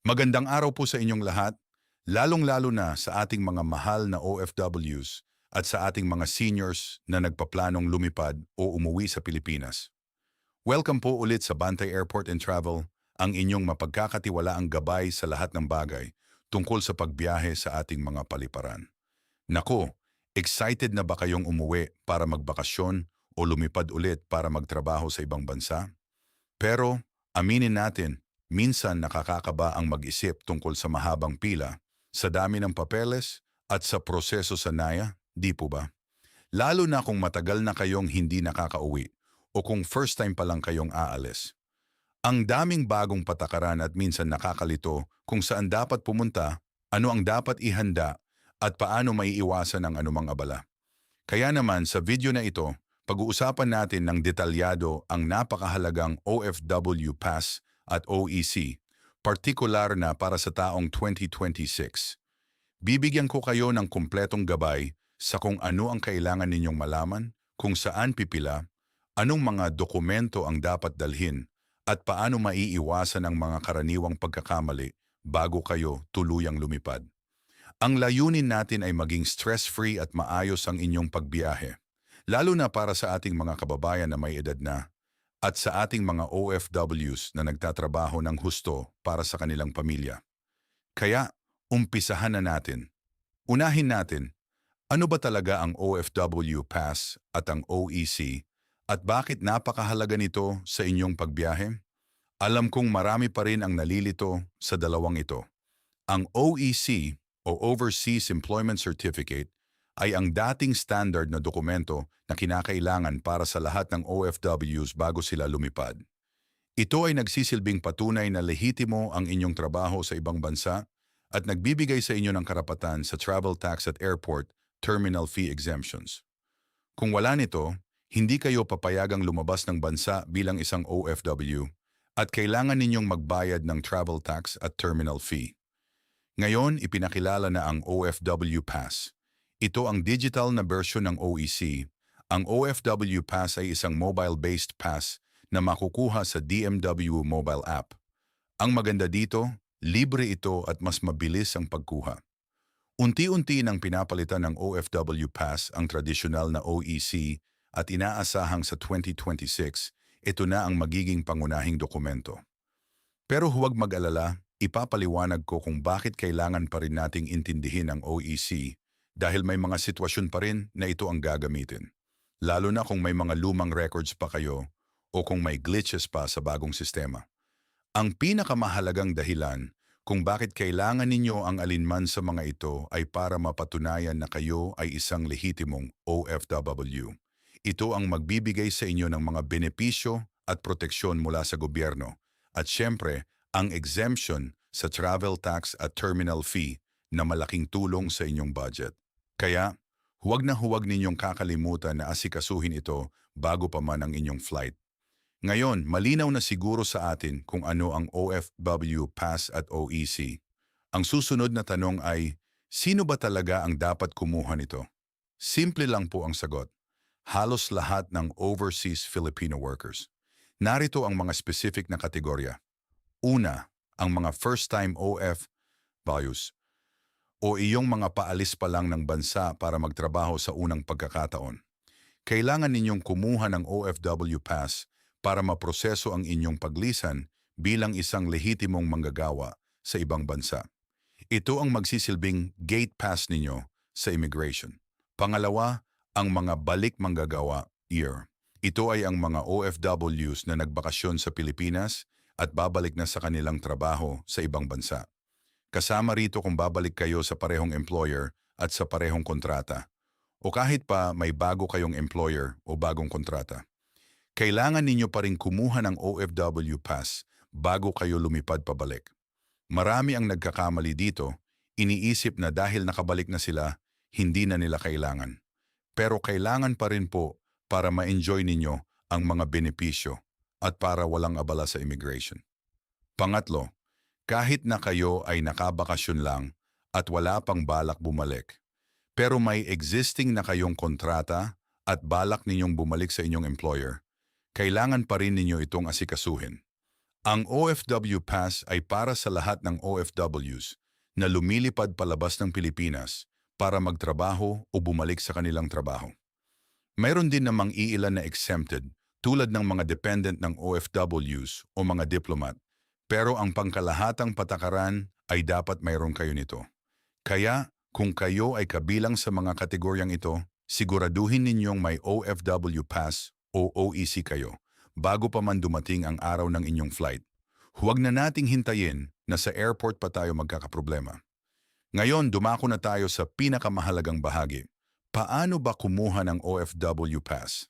Magandang araw po sa inyong lahat, lalong-lalo na sa ating mga mahal na OFWs at sa ating mga seniors na nagpaplanong lumipad o umuwi sa Pilipinas. Welcome po ulit sa Bantay Airport and Travel, ang inyong mapagkakatiwalaang gabay sa lahat ng bagay tungkol sa pagbiyahe sa ating mga paliparan. Nako, excited na ba kayong umuwi para magbakasyon o lumipad ulit para magtrabaho sa ibang bansa? Pero, aminin natin, minsan nakakakaba ang mag-isip tungkol sa mahabang pila, sa dami ng papeles, at sa proseso sa NAYA, di po ba? Lalo na kung matagal na kayong hindi nakakauwi o kung first time pa lang kayong aalis. Ang daming bagong patakaran at minsan nakakalito kung saan dapat pumunta, ano ang dapat ihanda, at paano maiiwasan ang anumang abala. Kaya naman sa video na ito, pag-uusapan natin ng detalyado ang napakahalagang OFW Pass at OEC, partikular na para sa taong 2026. Bibigyan ko kayo ng kumpletong gabay sa kung ano ang kailangan ninyong malaman, kung saan pipila, anong mga dokumento ang dapat dalhin, at paano maiiwasan ang mga karaniwang pagkakamali bago kayo tuluyang lumipad. Ang layunin natin ay maging stress-free at maayos ang inyong pagbiyahe, lalo na para sa ating mga kababayan na may edad na at sa ating mga OFWs na nagtatrabaho ng husto para sa kanilang pamilya. Kaya, umpisahan na natin. Unahin natin, ano ba talaga ang OFW Pass at ang OEC at bakit napakahalaga nito sa inyong pagbiyahe? Alam kong marami pa rin ang nalilito sa dalawang ito. Ang OEC o Overseas Employment Certificate ay ang dating standard na dokumento na kinakailangan para sa lahat ng OFWs bago sila lumipad. Ito ay nagsisilbing patunay na lehitimo ang inyong trabaho sa ibang bansa at nagbibigay sa inyo ng karapatan sa travel tax at airport terminal fee exemptions. Kung wala nito, hindi kayo papayagang lumabas ng bansa bilang isang OFW at kailangan ninyong magbayad ng travel tax at terminal fee. Ngayon, ipinakilala na ang OFW Pass. Ito ang digital na version ng OEC. Ang OFW Pass ay isang mobile-based pass na makukuha sa DMW mobile app. Ang maganda dito, libre ito at mas mabilis ang pagkuha. Unti-unti nang pinapalitan ng OFW Pass ang tradisyonal na OEC at inaasahang sa 2026, ito na ang magiging pangunahing dokumento. Pero huwag mag-alala, ipapaliwanag ko kung bakit kailangan pa rin nating intindihin ang OEC dahil may mga sitwasyon pa rin na ito ang gagamitin. Lalo na kung may mga lumang records pa kayo o kung may glitches pa sa bagong sistema. Ang pinakamahalagang dahilan kung bakit kailangan ninyo ang alinman sa mga ito ay para mapatunayan na kayo ay isang lehitimong OFW. Ito ang magbibigay sa inyo ng mga benepisyo at proteksyon mula sa gobyerno. At syempre, ang exemption sa travel tax at terminal fee na malaking tulong sa inyong budget. Kaya, huwag na huwag ninyong kakalimutan na asikasuhin ito bago pa man ang inyong flight. Ngayon, malinaw na siguro sa atin kung ano ang OFW Pass at OEC. Ang susunod na tanong ay, sino ba talaga ang dapat kumuha nito? Simple lang po ang sagot. Halos lahat ng overseas Filipino workers. Narito ang mga specific na kategorya. Una, ang mga first-time OFWs o iyong mga paalis pa lang ng bansa para magtrabaho sa unang pagkakataon. Kailangan ninyong kumuha ng OFW Pass para maproseso ang inyong paglisan bilang isang lehitimong manggagawa sa ibang bansa. Ito ang magsisilbing gate pass ninyo sa immigration. Pangalawa, ang mga balik manggagawa year. Ito ay ang mga OFWs na nagbakasyon sa Pilipinas at babalik na sa kanilang trabaho sa ibang bansa. Kasama rito kung babalik kayo sa parehong employer at sa parehong kontrata. O kahit pa may bago kayong employer o bagong kontrata. Kailangan ninyo pa rin kumuha ng OFW Pass bago kayo lumipad pabalik. Marami ang nagkakamali dito, iniisip na dahil nakabalik na sila, hindi na nila kailangan. Pero kailangan pa rin po para ma-enjoy ninyo ang mga benepisyo at para walang abala sa immigration. Pangatlo, kahit na kayo ay nakabakasyon lang at wala pang balak bumalik, pero may existing na kayong kontrata at balak ninyong bumalik sa inyong employer, kailangan pa rin ninyo itong asikasuhin. Ang OFW Pass ay para sa lahat ng OFWs na lumilipad palabas ng Pilipinas para magtrabaho o bumalik sa kanilang trabaho. Mayroon din namang iilan na exempted tulad ng mga dependent ng OFWs o mga diplomat, pero ang pangkalahatang patakaran ay dapat mayroon kayo nito. Kaya kung kayo ay kabilang sa mga kategoryang ito, siguraduhin ninyong may OFW Pass o OEC kayo bago pa man dumating ang araw ng inyong flight. Huwag na nating hintayin na sa airport pa tayo magkakaproblema. Ngayon, dumako na tayo sa pinakamahalagang bahagi. Paano ba kumuha ng OFW Pass?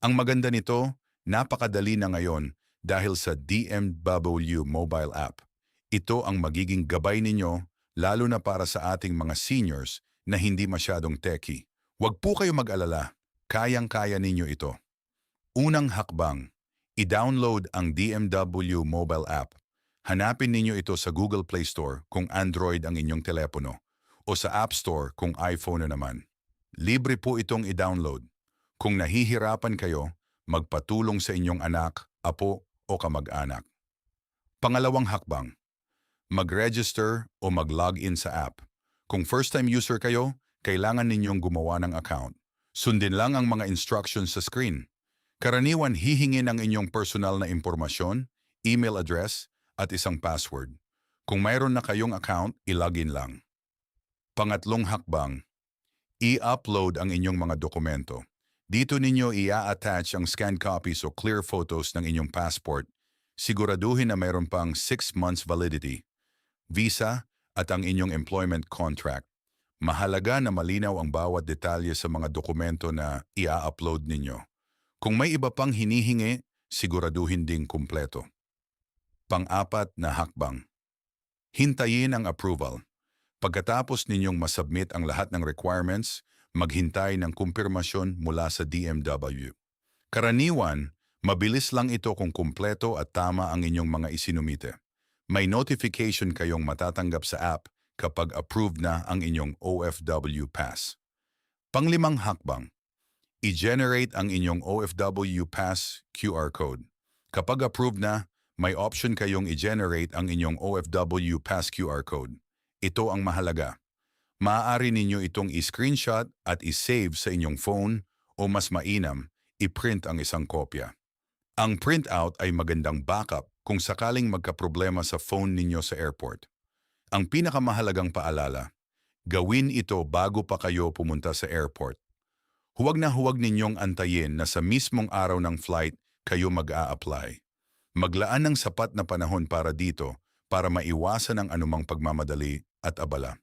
Ang maganda nito, napakadali na ngayon dahil sa DMW mobile app. Ito ang magiging gabay ninyo lalo na para sa ating mga seniors na hindi masyadong techie. Huwag po kayo mag-alala, kayang-kaya ninyo ito. Unang hakbang, i-download ang DMW mobile app. Hanapin ninyo ito sa Google Play Store kung Android ang inyong telepono o sa App Store kung iPhone na naman. Libre po itong i-download. Kung nahihirapan kayo, magpatulong sa inyong anak, apo o kamag-anak. Pangalawang hakbang, mag-register o mag-login sa app. Kung first-time user kayo, kailangan ninyong gumawa ng account. Sundin lang ang mga instructions sa screen. Karaniwan hihingin ang inyong personal na impormasyon, email address, at isang password. Kung mayroon na kayong account, i-login lang. Pangatlong hakbang, i-upload ang inyong mga dokumento. Dito ninyo i-attach ang scanned copies o clear photos ng inyong passport. Siguraduhin na mayroon pang 6 months validity, visa at ang inyong employment contract. Mahalaga na malinaw ang bawat detalye sa mga dokumento na i-upload ninyo. Kung may iba pang hinihingi, siguraduhin ding kumpleto. Pang-apat na hakbang, hintayin ang approval. Pagkatapos ninyong masubmit ang lahat ng requirements, maghintay ng kumpirmasyon mula sa DMW. Karaniwan, mabilis lang ito kung kumpleto at tama ang inyong mga isinumite. May notification kayong matatanggap sa app kapag approved na ang inyong OFW Pass. Panglimang hakbang, i-generate ang inyong OFW Pass QR code. Kapag approved na, may option kayong i-generate ang inyong OFW Pass QR code. Ito ang mahalaga. Maaari ninyo itong i-screenshot at i-save sa inyong phone o mas mainam, i-print ang isang kopya. Ang printout ay magandang backup kung sakaling magkaproblema sa phone ninyo sa airport. Ang pinakamahalagang paalala, gawin ito bago pa kayo pumunta sa airport. Huwag na huwag ninyong antayin na sa mismong araw ng flight kayo mag-a-apply. Maglaan ng sapat na panahon para dito para maiwasan ang anumang pagmamadali at abala.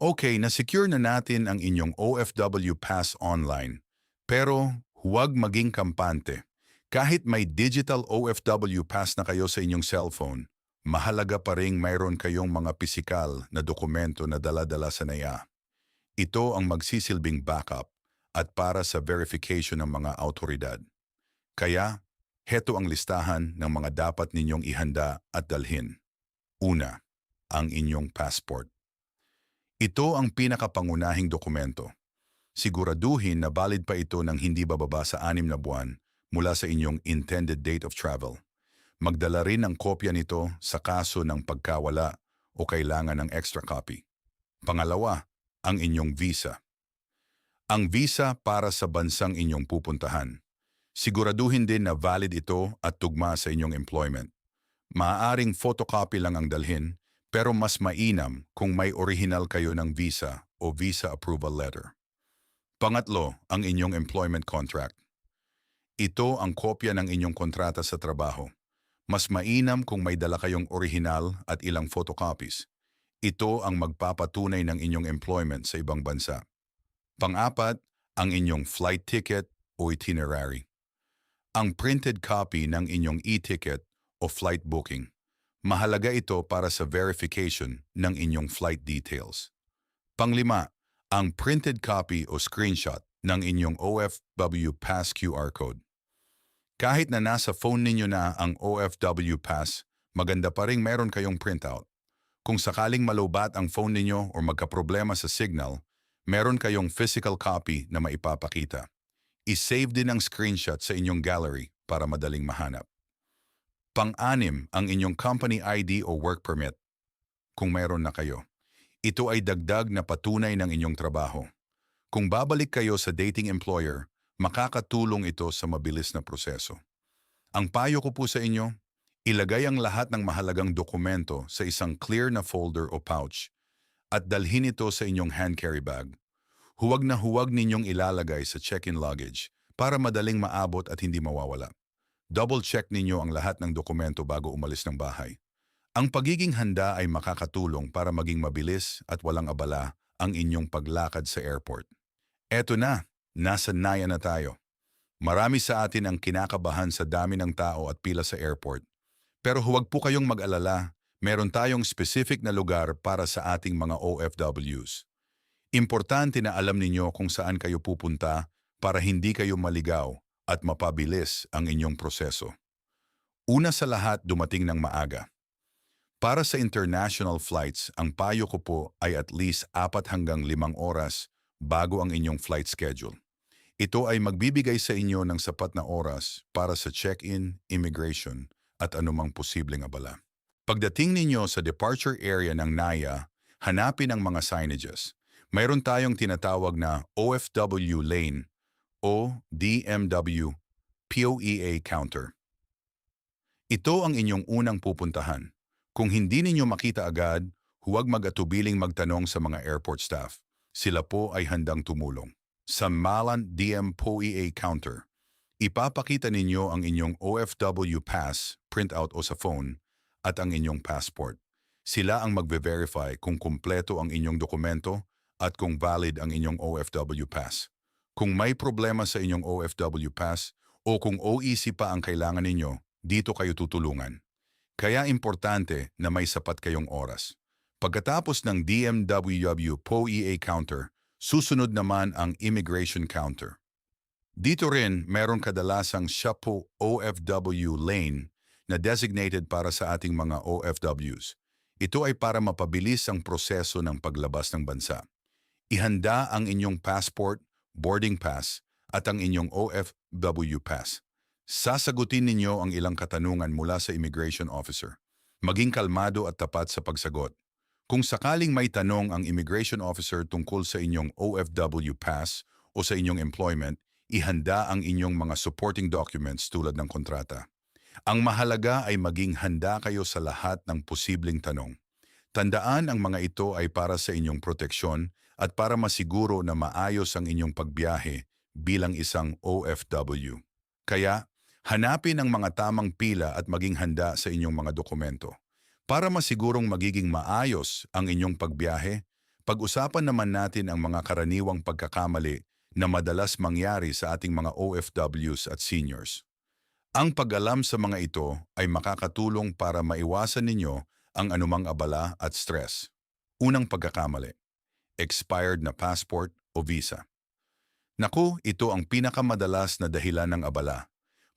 Okay, na-secure na natin ang inyong OFW Pass online. Pero huwag maging kampante. Kahit may digital OFW Pass na kayo sa inyong cellphone, mahalaga pa ring mayroon kayong mga pisikal na dokumento na dala-dala sa NAIA. Ito ang magsisilbing backup at para sa verification ng mga autoridad. Kaya, heto ang listahan ng mga dapat ninyong ihanda at dalhin. Una, ang inyong passport. Ito ang pinakapangunahing dokumento. Siguraduhin na valid pa ito ng hindi bababa sa 6 na buwan mula sa inyong intended date of travel. Magdala rin ng kopya nito sa kaso ng pagkawala o kailangan ng extra copy. Pangalawa, ang inyong visa. Ang visa para sa bansang inyong pupuntahan. Siguraduhin din na valid ito at tugma sa inyong employment. Maaaring photocopy lang ang dalhin, pero mas mainam kung may original kayo ng visa o visa approval letter. Pangatlo, ang inyong employment contract. Ito ang kopya ng inyong kontrata sa trabaho. Mas mainam kung may dala kayong original at ilang photocopies. Ito ang magpapatunay ng inyong employment sa ibang bansa. Pang-apat, ang inyong flight ticket o itinerary. Ang printed copy ng inyong e-ticket o flight booking. Mahalaga ito para sa verification ng inyong flight details. Panglima, ang printed copy o screenshot ng inyong OFW Pass QR code. Kahit na nasa phone ninyo na ang OFW Pass, maganda pa rin meron kayong printout. Kung sakaling malobat ang phone ninyo o magkaproblema sa signal, meron kayong physical copy na maipapakita. I-save din ang screenshot sa inyong gallery para madaling mahanap. Pang-anim, ang inyong company ID o work permit, kung mayroon na kayo. Ito ay dagdag na patunay ng inyong trabaho. Kung babalik kayo sa dating employer, makakatulong ito sa mabilis na proseso. Ang payo ko po sa inyo, ilagay ang lahat ng mahalagang dokumento sa isang clear na folder o pouch at dalhin ito sa inyong hand carry bag. Huwag ninyong ilalagay sa check-in luggage para madaling maabot at hindi mawawala. Double-check ninyo ang lahat ng dokumento bago umalis ng bahay. Ang pagiging handa ay makakatulong para maging mabilis at walang abala ang inyong paglakad sa airport. Eto na, nasa Naya na tayo. Marami sa atin ang kinakabahan sa dami ng tao at pila sa airport. Pero huwag po kayong mag-alala, meron tayong specific na lugar para sa ating mga OFWs. Importante na alam ninyo kung saan kayo pupunta para hindi kayo maligaw at mapabilis ang inyong proseso. Una sa lahat, dumating ng maaga. Para sa international flights, ang payo ko po ay at least 4 hanggang 5 oras bago ang inyong flight schedule. Ito ay magbibigay sa inyo ng sapat na oras para sa check-in, immigration, at anumang posibleng abala. Pagdating ninyo sa departure area ng NAIA, hanapin ang mga signages. Mayroon tayong tinatawag na OFW lane o DMW POEA counter. Ito ang inyong unang pupuntahan. Kung hindi ninyo makita agad, huwag mag-atubiling magtanong sa mga airport staff. Sila po ay handang tumulong. Sa Malan DM POEA counter, ipapakita ninyo ang inyong OFW pass, printout o sa phone, at ang inyong passport. Sila ang magbe-verify kung kumpleto ang inyong dokumento at kung valid ang inyong OFW pass. Kung may problema sa inyong OFW pass o kung OEC pa ang kailangan ninyo, dito kayo tutulungan. Kaya importante na may sapat kayong oras. Pagkatapos ng DMW POEA counter, susunod naman ang immigration counter. Dito rin meron kadalasang SHAPO OFW lane na designated para sa ating mga OFWs. Ito ay para mapabilis ang proseso ng paglabas ng bansa. Ihanda ang inyong passport, boarding pass, at ang inyong OFW pass. Sasagutin ninyo ang ilang katanungan mula sa immigration officer. Maging kalmado at tapat sa pagsagot. Kung sakaling may tanong ang immigration officer tungkol sa inyong OFW pass o sa inyong employment, ihanda ang inyong mga supporting documents tulad ng kontrata. Ang mahalaga ay maging handa kayo sa lahat ng posibleng tanong. Tandaan ang mga ito ay para sa inyong proteksyon at para masiguro na maayos ang inyong pagbiyahe bilang isang OFW. Kaya, hanapin ang mga tamang pila at maging handa sa inyong mga dokumento. Para masigurong magiging maayos ang inyong pagbiyahe, pag-usapan naman natin ang mga karaniwang pagkakamali na madalas mangyari sa ating mga OFWs at seniors. Ang pag-alam sa mga ito ay makakatulong para maiwasan ninyo ang anumang abala at stress. Unang pagkakamali, expired na passport o visa. Naku, ito ang pinakamadalas na dahilan ng abala.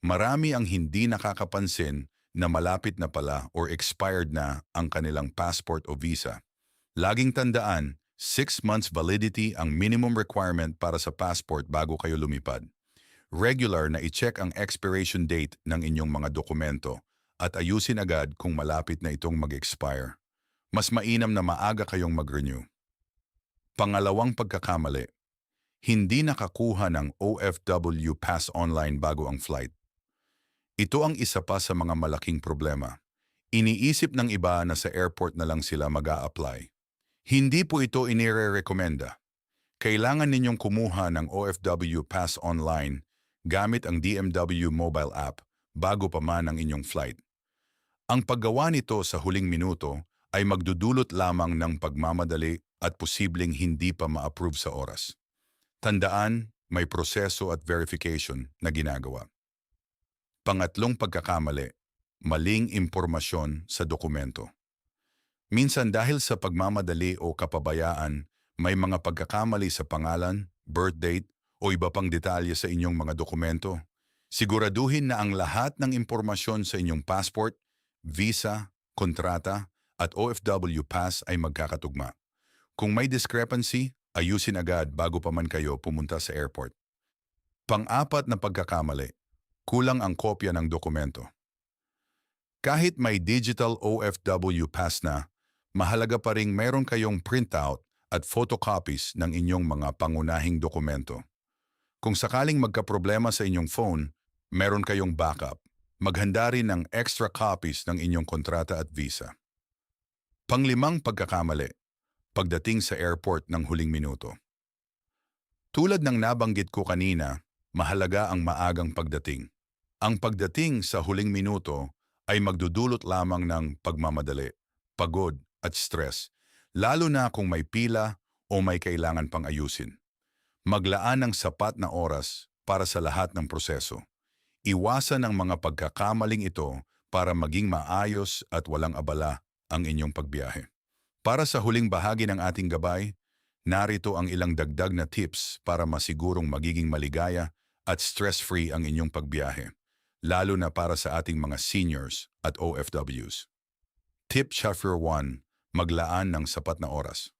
Marami ang hindi nakakapansin na malapit na pala or expired na ang kanilang passport o visa. Laging tandaan, 6 months validity ang minimum requirement para sa passport bago kayo lumipad. Regular na i-check ang expiration date ng inyong mga dokumento at ayusin agad kung malapit na itong mag-expire. Mas mainam na maaga kayong mag-renew. Pangalawang pagkakamali, hindi nakakuha ng OFW pass online bago ang flight. Ito ang isa pa sa mga malaking problema. Iniisip ng iba na sa airport na lang sila mag-a-apply. Hindi po ito inire-rekomenda. Kailangan ninyong kumuha ng OFW pass online gamit ang DMW mobile app bago pa man ang inyong flight. Ang paggawa nito sa huling minuto ay magdudulot lamang ng pagmamadali at posibleng hindi pa ma-approve sa oras. Tandaan, may proseso at verification na ginagawa. Pangatlong pagkakamali, maling impormasyon sa dokumento. Minsan dahil sa pagmamadali o kapabayaan, may mga pagkakamali sa pangalan, birth date, o iba pang detalye sa inyong mga dokumento. Siguraduhin na ang lahat ng impormasyon sa inyong passport, visa, kontrata, at OFW pass ay magkakatugma. Kung may discrepancy, ayusin agad bago pa man kayo pumunta sa airport. Pang-apat na pagkakamali, kulang ang kopya ng dokumento. Kahit may digital OFW pass na, mahalaga pa ring meron kayong printout at photocopies ng inyong mga pangunahing dokumento. Kung sakaling magkaproblema sa inyong phone, meron kayong backup. Maghanda rin ng extra copies ng inyong kontrata at visa. Panglimang pagkakamali, pagdating sa airport ng huling minuto. Tulad ng nabanggit ko kanina, mahalaga ang maagang pagdating. Ang pagdating sa huling minuto ay magdudulot lamang ng pagmamadali, pagod at stress, lalo na kung may pila o may kailangan pang ayusin. Maglaan ng sapat na oras para sa lahat ng proseso. Iwasan ang mga pagkakamaling ito para maging maayos at walang abala ang inyong pagbiyahe. Para sa huling bahagi ng ating gabay, narito ang ilang dagdag na tips para masigurong magiging maligaya at stress-free ang inyong pagbiyahe, lalo na para sa ating mga seniors at OFWs. Tip chapter 1, maglaan ng sapat na oras.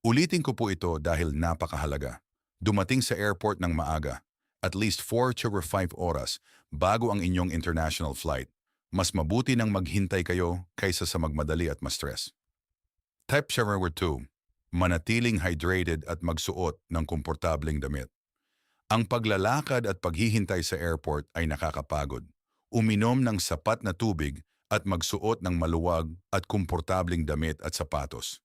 Ulitin ko po ito dahil napakahalaga. Dumating sa airport ng maaga, at least 4 to 5 oras bago ang inyong international flight. Mas mabuti nang maghintay kayo kaysa sa magmadali at ma-stress. Tip chapter 2, manatiling hydrated at magsuot ng komportableng damit. Ang paglalakad at paghihintay sa airport ay nakakapagod. Uminom ng sapat na tubig at magsuot ng maluwag at komportableng damit at sapatos.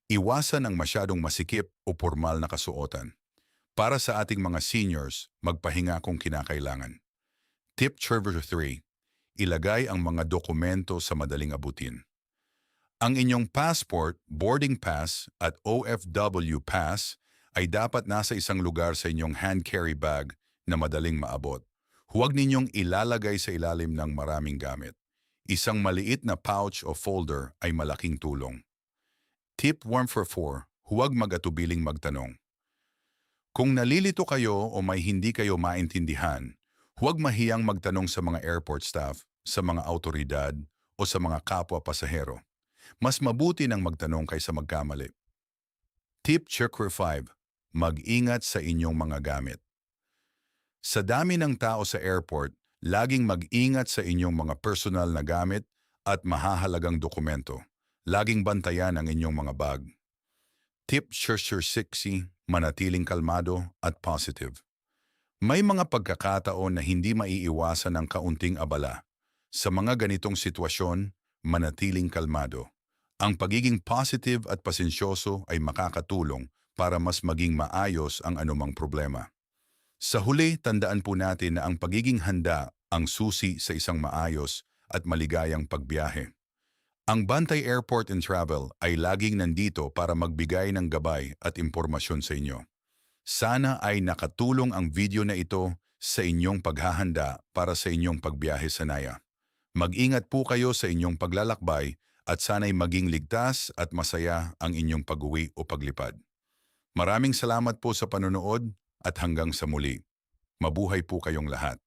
Iwasan ang masyadong masikip o pormal na kasuotan. Para sa ating mga seniors, magpahinga kung kinakailangan. Tip chapter 3, ilagay ang mga dokumento sa madaling abutin. Ang inyong passport, boarding pass at OFW pass ay dapat nasa isang lugar sa inyong hand carry bag na madaling maabot. Huwag ninyong ilalagay sa ilalim ng maraming gamit. Isang maliit na pouch o folder ay malaking tulong. Tip 1 for 4, huwag mag-atubiling magtanong. Kung nalilito kayo o may hindi kayo maintindihan, huwag mahiyang magtanong sa mga airport staff, sa mga autoridad o sa mga kapwa pasahero. Mas mabuti nang magtanong kaysa magkamali. Tip chapter 5, mag-ingat sa inyong mga gamit. Sa dami ng tao sa airport, laging mag-ingat sa inyong mga personal na gamit at mahahalagang dokumento. Laging bantayan ang inyong mga bag. Tip chapter 6, manatiling kalmado at positive. May mga pagkakataon na hindi maiiwasan ang kaunting abala. Sa mga ganitong sitwasyon, manatiling kalmado. Ang pagiging positive at pasensyoso ay makakatulong para mas maging maayos ang anumang problema. Sa huli, tandaan po natin na ang pagiging handa ang susi sa isang maayos at maligayang pagbiyahe. Ang Bantay Airport and Travel ay laging nandito para magbigay ng gabay at impormasyon sa inyo. Sana ay nakatulong ang video na ito sa inyong paghahanda para sa inyong pagbiyahe sa Naya. Mag-ingat po kayo sa inyong paglalakbay at sana'y maging ligtas at masaya ang inyong pag-uwi o paglipad. Maraming salamat po sa panonood at hanggang sa muli. Mabuhay po kayong lahat.